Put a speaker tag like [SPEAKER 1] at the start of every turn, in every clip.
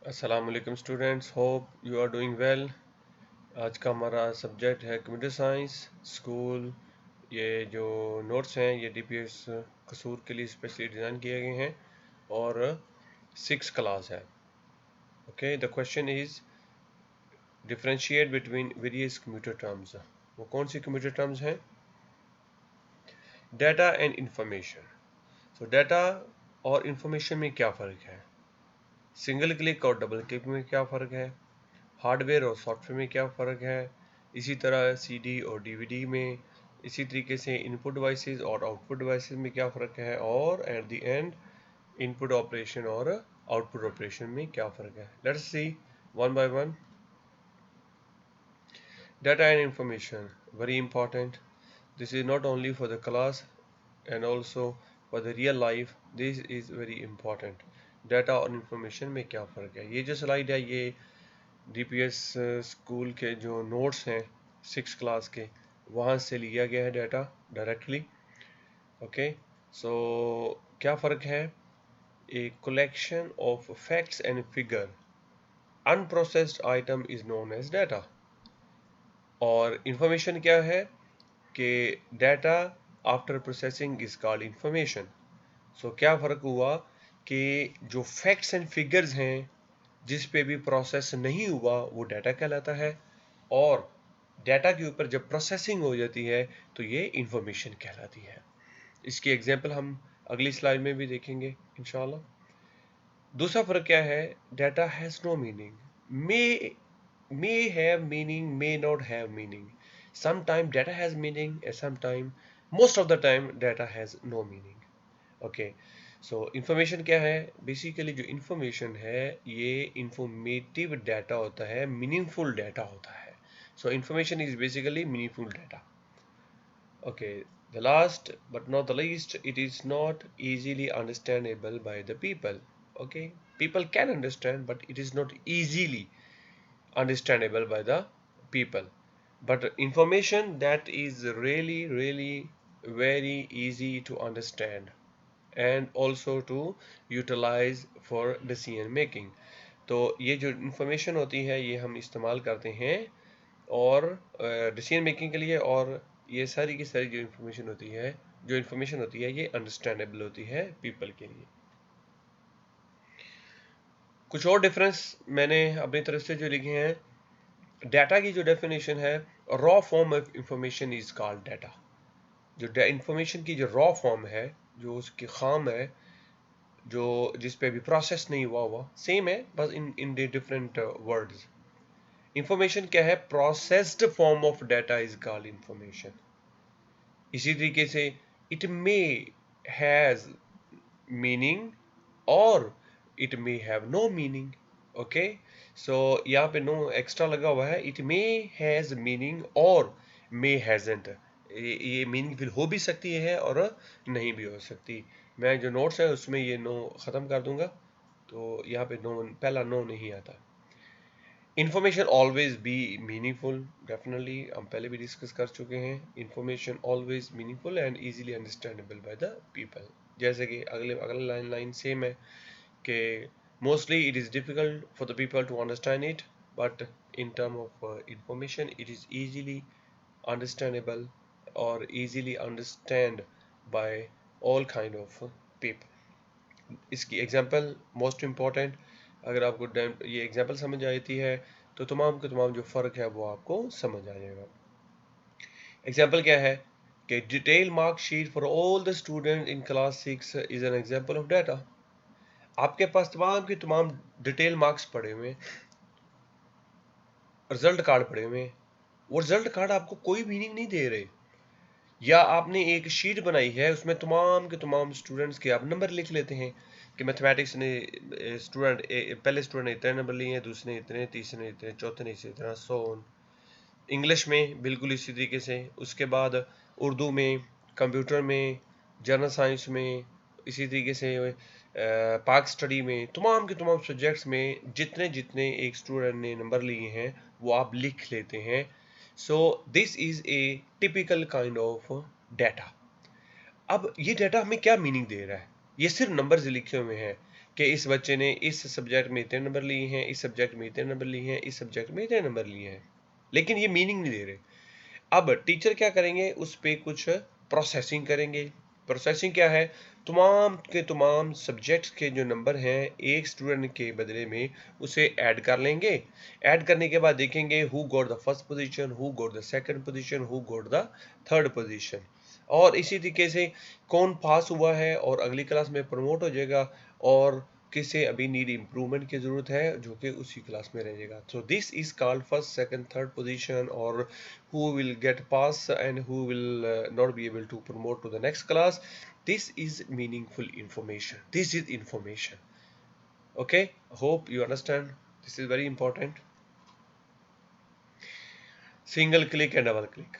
[SPEAKER 1] अस्सलामुअलैकुम students, hope you are doing well. आज का हमारा सब्जेक्ट है कंप्यूटर साइंस स्कूल। ये जो नोट्स हैं ये डीपीएस कसूर के लिए स्पेशली डिज़ाइन किए गए हैं और 6 क्लास है। Okay, the question is differentiate between various computer terms. वो कौन सी कंप्यूटर टर्म्स हैं? Data and information. So data और इंफॉर्मेशन में क्या फ़र्क है? सिंगल क्लिक और डबल क्लिक में क्या फ़र्क है? हार्डवेयर और सॉफ्टवेयर में क्या फ़र्क है? इसी तरह सीडी और डीवीडी में, इसी तरीके से इनपुट डिवाइसेस और आउटपुट डिवाइसेस में क्या फ़र्क है, और at the end input operation और आउटपुट ऑपरेशन में क्या फ़र्क है। Let's see one by one. Data and information, very important. This is not only for the class and also for the real life. This is very important. Data और information में क्या फ़र्क है? ये जो स्लाइड है ये डीपीएस स्कूल के जो नोट्स हैं 6 क्लास के, वहाँ से लिया गया है डाटा डायरेक्टली। ओके, सो क्या फ़र्क है? A collection of facts and figure, unprocessed item is known as data. और इंफॉर्मेशन क्या है कि data after processing is called information. So क्या फ़र्क हुआ कि जो फैक्ट्स एंड फिगर्स हैं जिस पे भी प्रोसेस नहीं हुआ वो डाटा कहलाता है, और डाटा के ऊपर जब प्रोसेसिंग हो जाती है तो ये इंफॉर्मेशन कहलाती है। इसकी एग्जांपल हम अगली स्लाइड में भी देखेंगे इंशाल्लाह। दूसरा फ़र्क क्या है? Data has no meaning, may have meaning, may not have meaning. Sometime data has meaning and sometime, most of the time data has no meaning. Okay, so information क्या है? Basically जो information है ये informative data होता है, meaningful data होता है। So information is basically meaningful data. Okay, the last but not the least, it is not easily understandable by the people. Okay, people can understand but it is not easily understandable by the people. But information that is really very easy to understand and also to utilize for decision making. तो ये जो information होती है ये हम इस्तेमाल करते हैं और डिसीजन मेकिंग के लिए, और ये सारी की सारी जो इंफॉर्मेशन होती है ये अंडरस्टैंडेबल होती है पीपल के लिए। कुछ और डिफरेंस मैंने अपनी तरफ से जो लिखे हैं। डाटा की जो डेफिनेशन है, raw form of information is called data. जो इंफॉर्मेशन की जो रॉ फॉर्म है, जो उसकी खाम है, जो जिस पे भी प्रोसेस नहीं हुआ सेम है, बस in in different words. Information क्या है? Processed form of data is called information. इसी तरीके से इट मे हैज मीनिंग और it may have no meaning. Okay, so यहाँ पे नो एक्स्ट्रा लगा हुआ है। इट मे हैज मीनिंग और मे हैजेंट, ये मीनिंगफुल हो भी सकती है और नहीं भी हो सकती। मैं जो नोट्स है उसमें ये नो ख़त्म कर दूंगा, तो यहाँ पे नो, पहला नो नहीं आता। Information always be meaningful, definitely हम पहले भी डिस्कस कर चुके हैं। Information always meaningful and easily understandable by the people. जैसे कि अगले लाइन सेम है कि mostly it is difficult for the people to understand it, but in term of information it is easily understandable or easily understand by all kind of people. इसकी example most important, अगर आपको ये example समझ आती है तो तमाम के तमाम जो फ़र्क है वो आपको समझ आ जाएगा। एग्जांपल क्या है कि detail mark sheet for all the student in class 6 is an example of data. आपके पास तमाम के तमाम डिटेल मार्क्स पड़े हुए, रिजल्ट कार्ड पड़े हुए, वो रिजल्ट कार्ड आपको कोई मीनिंग नहीं दे रहे। या आपने एक शीट बनाई है उसमें तमाम के तमाम स्टूडेंट्स के आप नंबर लिख लेते हैं कि मैथमेटिक्स ने स्टूडेंट पहले स्टूडेंट ने इतने नंबर लिए हैं, दूसरे ने इतने, तीसरे ने इतने, चौथे ने इतना, सो ऑन। इंग्लिश में बिल्कुल इसी तरीके से, उसके बाद उर्दू में, कंप्यूटर में, जनरल साइंस में, इसी तरीके से पाक स्टडी में, तमाम के तमाम सब्जेक्ट्स में जितने जितने एक स्टूडेंट ने नंबर लिए हैं वो आप लिख लेते हैं। So this is a typical kind of data. अब ये डाटा हमें क्या मीनिंग दे रहा है? ये सिर्फ नंबर्स लिखे हुए हैं कि इस बच्चे ने इस सब्जेक्ट में इतने नंबर लिए हैं, इस सब्जेक्ट में इतने नंबर लिए हैं, इस सब्जेक्ट में इतने नंबर लिए हैं, लेकिन ये मीनिंग नहीं दे रहे। अब टीचर क्या करेंगे, उस पर कुछ प्रोसेसिंग करेंगे। प्रोसेसिंग क्या है, तमाम के तमाम सब्जेक्ट्स के जो नंबर हैं एक स्टूडेंट के बदले में उसे ऐड कर लेंगे। ऐड करने के बाद देखेंगे who got the first position, who got the second position, who got the third position, और इसी तरीके से कौन पास हुआ है और अगली क्लास में प्रमोट हो जाएगा, और किसे अभी नीड इम्प्रूवमेंट की जरूरत है जो कि उसी क्लास में रहेगा। So this is called first second third position, और who will get pass and who will not be able to promote to the next class. This is meaningful information. This is information. Okay, hope you understand. This is very important. Single click and double click,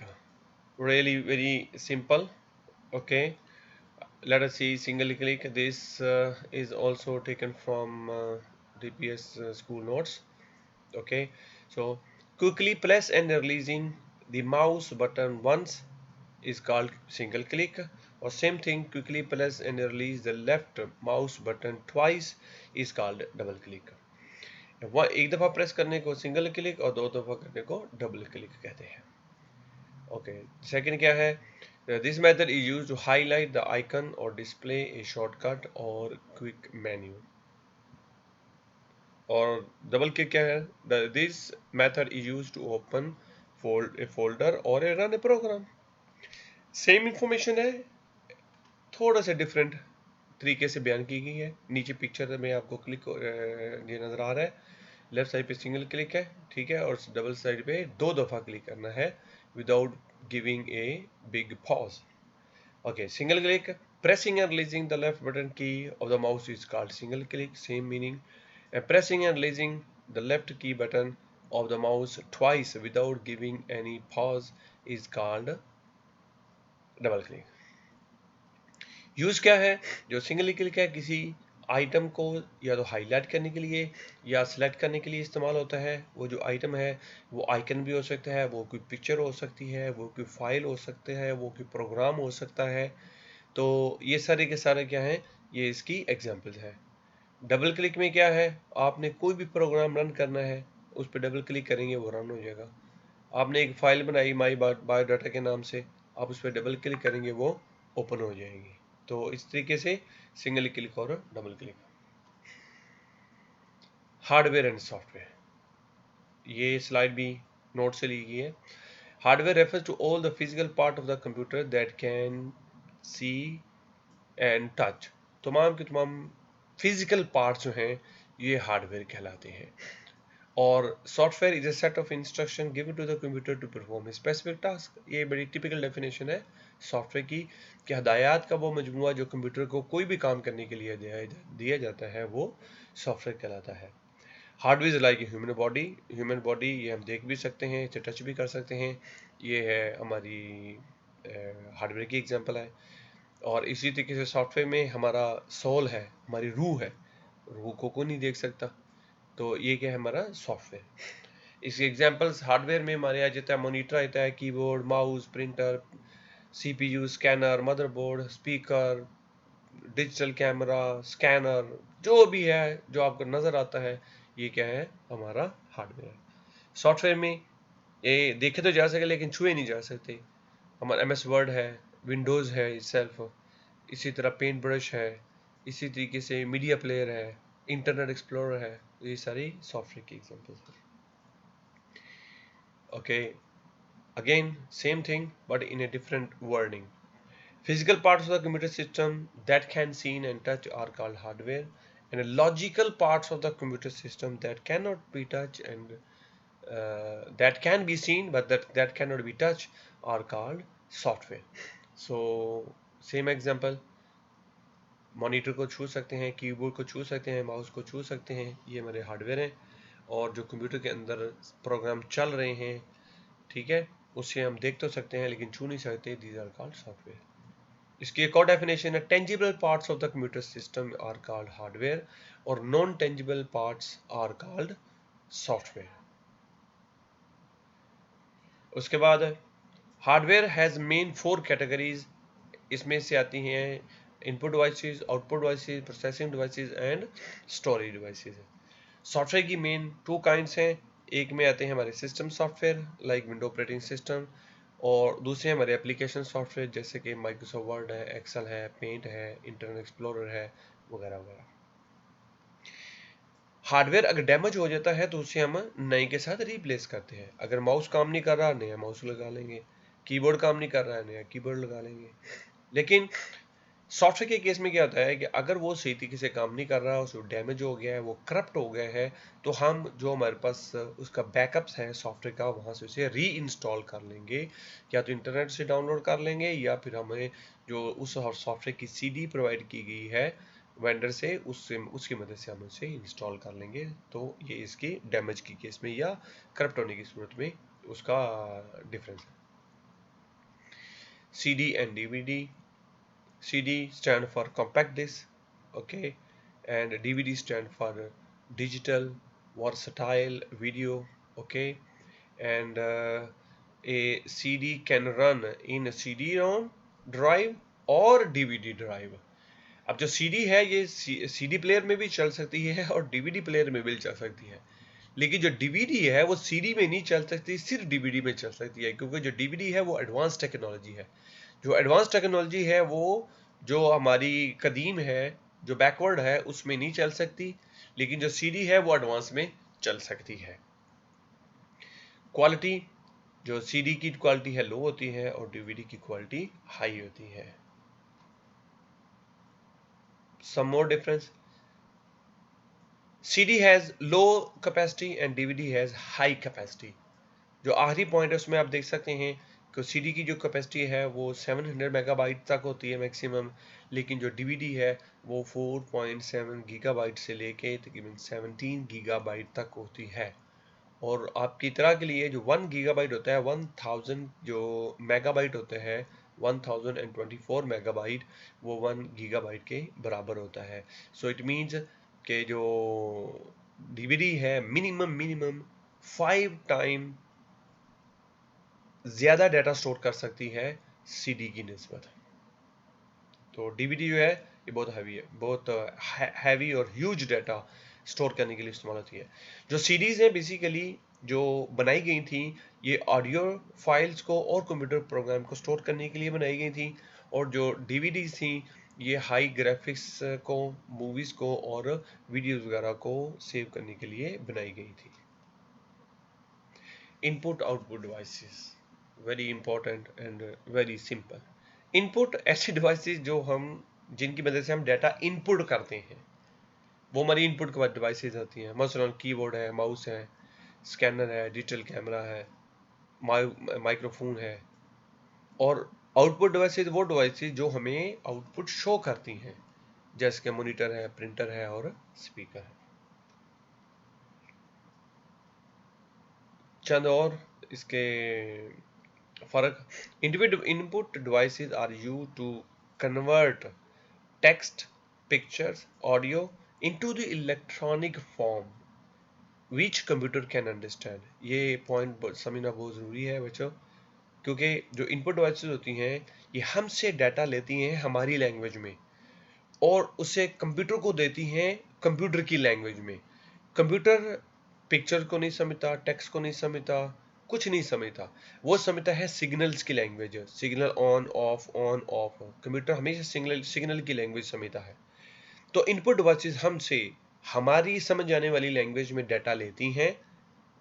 [SPEAKER 1] really very simple. Okay, let us see single click. This is also taken from DPS school notes. Okay, so quickly press and releasing the mouse button once is called single click, or same thing, quickly press and release the left mouse button twice is called double click. एक दफा press करने को single click और दो दफा करने को double click कहते हैं। ओके, सेकंड क्या है, this method is used to highlight the icon और डिस्प्ले ए शॉर्टकट और क्विक मेन्यू। और डबल क्लिक क्या है, this method is used to open a folder और a run a program. Same information है, थोड़ा सा डिफरेंट तरीके से बयान की गई है। नीचे पिक्चर में आपको क्लिक ये नज़र आ रहा है, लेफ्ट साइड पे सिंगल क्लिक है, ठीक है, और डबल साइड पे दो दफ़ा क्लिक करना है without giving a big pause. Okay, single click, pressing and releasing the left button key of the mouse is called single click, same meaning. And pressing and releasing the left key button of the mouse twice without giving any pause is called double click. Use क्या है, जो single click है किसी item को या तो highlight करने के लिए या सिलेक्ट करने के लिए इस्तेमाल होता है। वो जो आइटम है वो आइकन भी हो सकता है, वो कोई पिक्चर हो सकती है, वो कोई फाइल हो सकते हैं, वो कोई प्रोग्राम हो सकता है। तो ये सारे के सारे क्या हैं, ये इसकी एग्जांपल्स है। डबल क्लिक में क्या है, आपने कोई भी प्रोग्राम रन करना है, उस पर डबल क्लिक करेंगे वो रन हो जाएगा। आपने एक फाइल बनाई माई बायोडाटा के नाम से, आप उस पर डबल क्लिक करेंगे वो ओपन हो जाएगी। तो इस तरीके से सिंगल क्लिक और double click. Hardware and software, ये स्लाइड भी नोट से ली गई है। Hardware refers to all the physical part of the computer that can see and touch. तमाम के तमाम फिजिकल पार्ट्स जो हैं ये हार्डवेयर कहलाते हैं। और software is a set of instruction given to the computer to perform specific task. ये बड़ी टिपिकल डेफिनेशन है सॉफ्टवेयर की, कि हदायत का वो मजमूआ जो कंप्यूटर को कोई भी काम करने के लिए दिया जाता है वो सॉफ्टवेयर कहलाता है। Hardware is like human body, human body ये हम देख भी सकते हैं, इसे टच भी कर सकते हैं, ये है हमारी हार्डवेयर की एग्जांपल है। और इसी तरीके से सॉफ्टवेयर में हमारा सोल है, हमारी रूह है, रूह को कोई नहीं देख सकता, तो ये क्या है हमारा सॉफ्टवेयर। इसके एग्जांपल्स हार्डवेयर में हमारे आ जाता है, मॉनिटर आता है, keyboard, mouse, printer, CPU, scanner, motherboard, speaker, digital camera, scanner, जो भी है जो आपको नजर आता है ये क्या है हमारा हार्डवेयर। सॉफ्टवेयर में ये देखे तो जा सके लेकिन छुए नहीं जा सकते। हमारा एमएस वर्ड है, विंडोज़ है सेल्फ, इसी तरह पेंट ब्रश है, इसी तरीके से मीडिया प्लेयर है, इंटरनेट एक्सप्लोरर है, ये सारी सॉफ्टवेयर की एग्जांपल्स हैं। Okay, again same thing but in a different wording. Physical parts of the computer system that can seen and touch are called hardware, and logical parts of the computer system that cannot be touched and that can be seen but that cannot be touched are called software. So same example, monitor को छू सकते हैं, keyboard को छू सकते हैं, mouse को छू सकते हैं, ये हमारे हार्डवेयर हैं। और जो कंप्यूटर के अंदर प्रोग्राम चल रहे हैं, ठीक है, उससे हम देख तो सकते हैं लेकिन छू नहीं सकते, दीज आर कॉल्ड सॉफ्टवेयर। इसकी एक और डेफिनेशन है, tangible parts of the computer system are called hardware और non tangible parts are called software. उसके बाद हार्डवेयर हैज मेन 4 कैटेगरीज, इसमें से आती हैं input devices, output devices, processing devices and storage devices. Software की मेन टू काइंड्स हैं। एक में आते हैं हमारे system software like window operating system, और दूसरे हमारे एप्लीकेशन सॉफ्टवेयर जैसे कि माइक्रोसॉफ्ट वर्ड है, एक्सेल है, पेंट है, इंटरनेट एक्सप्लोरर है, वगैरह वगैरह। हार्डवेयर अगर डैमेज हो जाता है तो उसे हम नए के साथ रिप्लेस करते हैं। अगर माउस काम नहीं कर रहा, नया माउस लगा लेंगे। कीबोर्ड काम नहीं कर रहा है, नया कीबोर्ड लगा लेंगे। लेकिन सॉफ्टवेयर के केस में क्या होता है कि अगर वो सही तरीके से काम नहीं कर रहा, उसको डैमेज हो गया है, वो करप्ट हो गया है, तो हम जो हमारे पास उसका बैकअप्स है सॉफ्टवेयर का, वहाँ से उसे री इंस्टॉल कर लेंगे। या तो इंटरनेट से डाउनलोड कर लेंगे, या फिर हमें जो उस सॉफ्टवेयर की सीडी प्रोवाइड की गई है वेंडर से, उससे उसकी मदद से हम उसे इंस्टॉल कर लेंगे। तो ये इसकी डैमेज की केस में या करप्ट होने की सूरत में उसका डिफरेंस है। CD and DVD. CD stand for compact disc, okay, and DVD stand for digital versatile video, okay, and a CD can run in a CD-ROM drive और DVD drive। अब जो CD है ये CD प्लेयर में भी चल सकती है और DVD प्लेयर में भी चल सकती है, लेकिन जो DVD है वो CD में नहीं चल सकती, सिर्फ DVD में चल सकती है, क्योंकि जो DVD है वो एडवांस टेक्नोलॉजी है। जो एडवांस टेक्नोलॉजी है वो जो हमारी कदीम है, जो बैकवर्ड है, उसमें नहीं चल सकती, लेकिन जो CD है वो एडवांस में चल सकती है। क्वालिटी, जो CD की क्वालिटी है लो होती है और DVD की क्वालिटी हाई होती है। Some more difference, CD has low capacity and DVD has high capacity. जो आखिरी पॉइंट है उसमें आप देख सकते हैं कि CD की जो कैपेसिटी है वो 700 मेगाबाइट तक होती है मैक्सिमम, लेकिन जो DVD है वो 4.7 गीगाबाइट से लेके तकरीबन 17 गीगाबाइट तक होती है। और आपकी तरह के लिए जो 1 गीगाबाइट होता है, 1000 जो मेगाबाइट होते हैं, 1024 मेगाबाइट, वो 1 गीगाबाइट के बराबर होता है। सो इट मीन्स कि जो DVD है मिनिमम मिनिमम 5 टाइम ज़्यादा डाटा स्टोर कर सकती है CD की निस्बत। तो DVD जो है ये बहुत हैवी है, बहुत हैवी और ह्यूज डाटा स्टोर करने के लिए इस्तेमाल होती है। जो CDs हैं बेसिकली जो बनाई गई थी, ये ऑडियो फाइल्स को और कंप्यूटर प्रोग्राम को स्टोर करने के लिए बनाई गई थी, और जो DVDs थी ये हाई ग्राफिक्स को, मूवीज़ को और वीडियोज़ वगैरह को सेव करने के लिए बनाई गई थी। Input output devices, very important and very simple. Input ऐसी डिवाइसेस जो हम जिनकी मदद से हम डाटा इनपुट करते हैं, वो हमारी इनपुट डिवाइसेस होती हैं। मसलन कीबोर्ड है, माउस है, स्कैनर है, डिजिटल कैमरा है, माइक्रोफोन है। और आउटपुट डिवाइसेस वो डिवाइसेस जो हमें आउटपुट शो करती हैं, जैसे कि मॉनिटर है, प्रिंटर है और स्पीकर है। चंद और इसके फर्क, input devices are used to convert text, pictures, audio into the electronic form which computer can understand. ये पॉइंट समझना बहुत ज़रूरी है बच्चों, क्योंकि जो इनपुट डिवाइसेस होती हैं ये हमसे डाटा लेती हैं हमारी लैंग्वेज में और उसे कंप्यूटर को देती हैं कंप्यूटर की लैंग्वेज में। कंप्यूटर पिक्चर को नहीं समझता, टेक्स्ट को नहीं समझता, कुछ नहीं समझता, वो समझता है सिग्नल्स की language, signal on off. Computer हमेशा सिग्नल की लैंग्वेज समझता है। तो इनपुट डिवाइसेस हमसे हमारी समझ आने वाली लैंग्वेज में डाटा लेती हैं,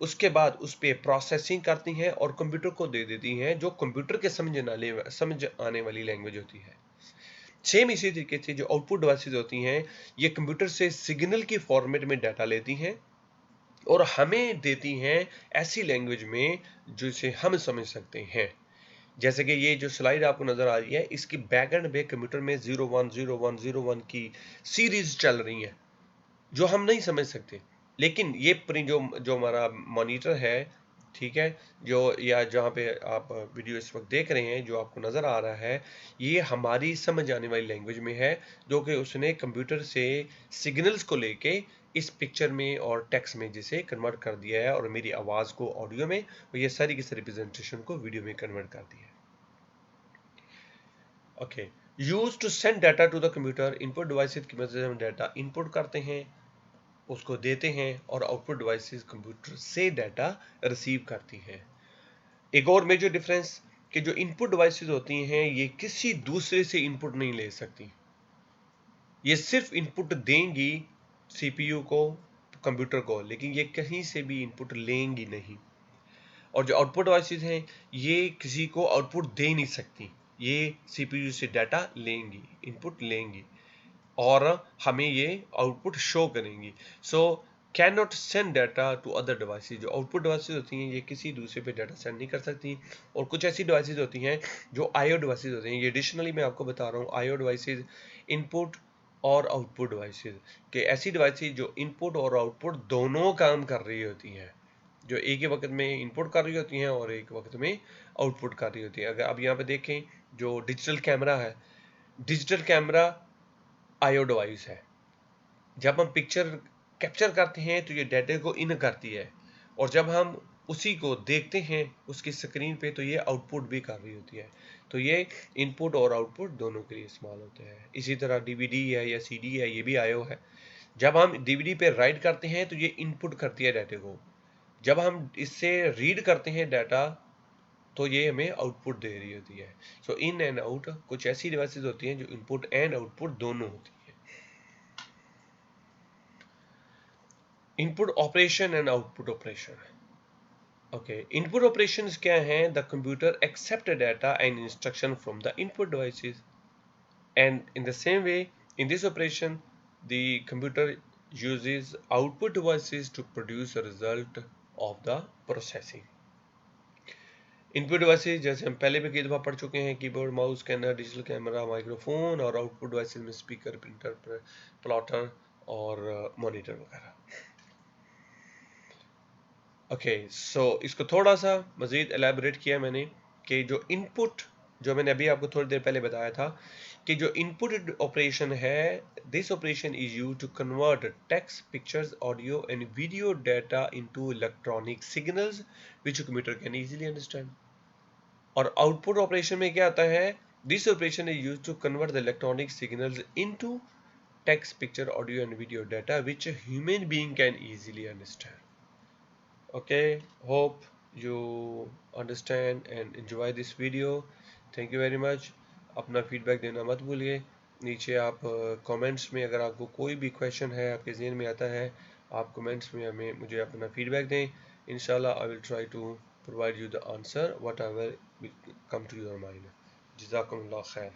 [SPEAKER 1] उसके बाद उस पर प्रोसेसिंग करती हैं और कंप्यूटर को दे देती हैं जो कंप्यूटर के समझ आने वाली लैंग्वेज होती है। सेम इसी तरीके से जो आउटपुट डिवाइसेस होती हैं ये कंप्यूटर से सिग्नल की फॉर्मेट में डाटा लेती हैं और हमें देती हैं ऐसी लैंग्वेज में जिसे हम समझ सकते हैं। जैसे कि ये जो स्लाइड आपको नजर आ रही है, इसकी बैकएंड पे कंप्यूटर में 010101 की सीरीज चल रही है जो हम नहीं समझ सकते, लेकिन ये जो जो हमारा मॉनिटर है, ठीक है, जो या जहाँ पे आप वीडियो इस वक्त देख रहे हैं, जो आपको नज़र आ रहा है, ये हमारी समझ आने वाली लैंग्वेज में है, जो कि उसने कंप्यूटर से सिग्नल्स को लेके इस पिक्चर में और टेक्स्ट में जिसे कन्वर्ट कर दिया है और मेरी आवाज़ को ऑडियो में और ये सारी की सारी प्रेजेंटेशन को वीडियो में कन्वर्ट कर दिया है। Okay, use to send data to the computer. Input devices की मदद से हम डाटा इनपुट करते हैं, उसको देते हैं, और आउटपुट डिवाइसेस कंप्यूटर से डाटा रिसीव करती हैं। एक और मेजर डिफरेंस कि जो इनपुट डिवाइसेस होती हैं ये किसी दूसरे से इनपुट नहीं ले सकती, ये सिर्फ इनपुट देंगी सीपीयू को, कंप्यूटर को, लेकिन ये कहीं से भी इनपुट लेंगी नहीं। और जो आउटपुट डिवाइसेस हैं ये किसी को आउटपुट दे नहीं सकती, ये सीपीयू से डाटा लेंगी, इनपुट लेंगी, और हमें ये आउटपुट शो करेंगी। So can not send data to other devices. जो आउटपुट डिवाइसेस होती हैं ये किसी दूसरे पे डाटा सेंड नहीं कर सकती। और कुछ ऐसी डिवाइसेस होती हैं जो आईओ डिवाइसेस होते हैं, ये एडिशनली मैं आपको बता रहा हूँ, आईओ डिवाइसेस इनपुट और आउटपुट डिवाइसेस के ऐसी डिवाइसेस जो इनपुट और आउटपुट दोनों काम कर रही होती हैं, जो एक ही वक्त में इनपुट कर रही होती हैं और एक वक्त में आउटपुट कर रही होती है। अगर आप यहाँ पे देखें जो डिजिटल कैमरा है, डिजिटल कैमरा आईओ डिवाइस है। जब हम पिक्चर कैप्चर करते हैं तो ये डाटा को इन करती है, और जब हम उसी को देखते हैं उसकी स्क्रीन पे तो ये आउटपुट भी कर रही होती है। तो ये इनपुट और आउटपुट दोनों के लिए इस्तेमाल होते हैं। इसी तरह डीवीडी है या सीडी है, ये भी आईओ है। जब हम डीवीडी पे राइट करते हैं तो ये इनपुट करती है डाटा को, जब हम इससे रीड करते हैं डाटा तो ये हमें आउटपुट दे रही होती है। सो इन एंड आउट कुछ ऐसी डिवाइसेस होती हैं जो इनपुट एंड आउटपुट दोनों होती हैं। Input operation and output operation. Okay, input operations क्या हैं? The computer accept data and instruction from the input devices, and in the same way in this operation the computer uses output devices to produce a result of the processing. Input devices जैसे हम पहले भी कई दफ़ा पढ़ चुके हैं, keyboard, mouse, scanner, digital camera, microphone, और आउटपुट डिवाइसेस में स्पीकर, प्रिंटर, प्लॉटर और मॉनिटर वगैरह। ओके, सो इसको थोड़ा सा मज़ीद एलैबोरेट किया मैंने कि जो इनपुट, जो मैंने अभी आपको थोड़ी देर पहले बताया था कि जो इनपुट ऑपरेशन है, this operation is used to convert text, pictures, audio and video data into electronic signals which computer can easily understand. और आउटपुट ऑपरेशन में क्या आता है? This operation is used to convert the electronic signals into text, picture, audio and video data which a human being can easily understand. Okay, hope you understand and enjoy this video. Thank you very much. अपना feedback देना मत भूलिए। नीचे आप comments में अगर आपको कोई भी क्वेश्चन है, आपके ज़हन में आता है, आप कमेंट्स में हमें मुझे अपना फीडबैक दें। इंशाल्लाह I will try to provide you the answer whatever will come to your mind. जज़ाकुमुल्लाह खैर।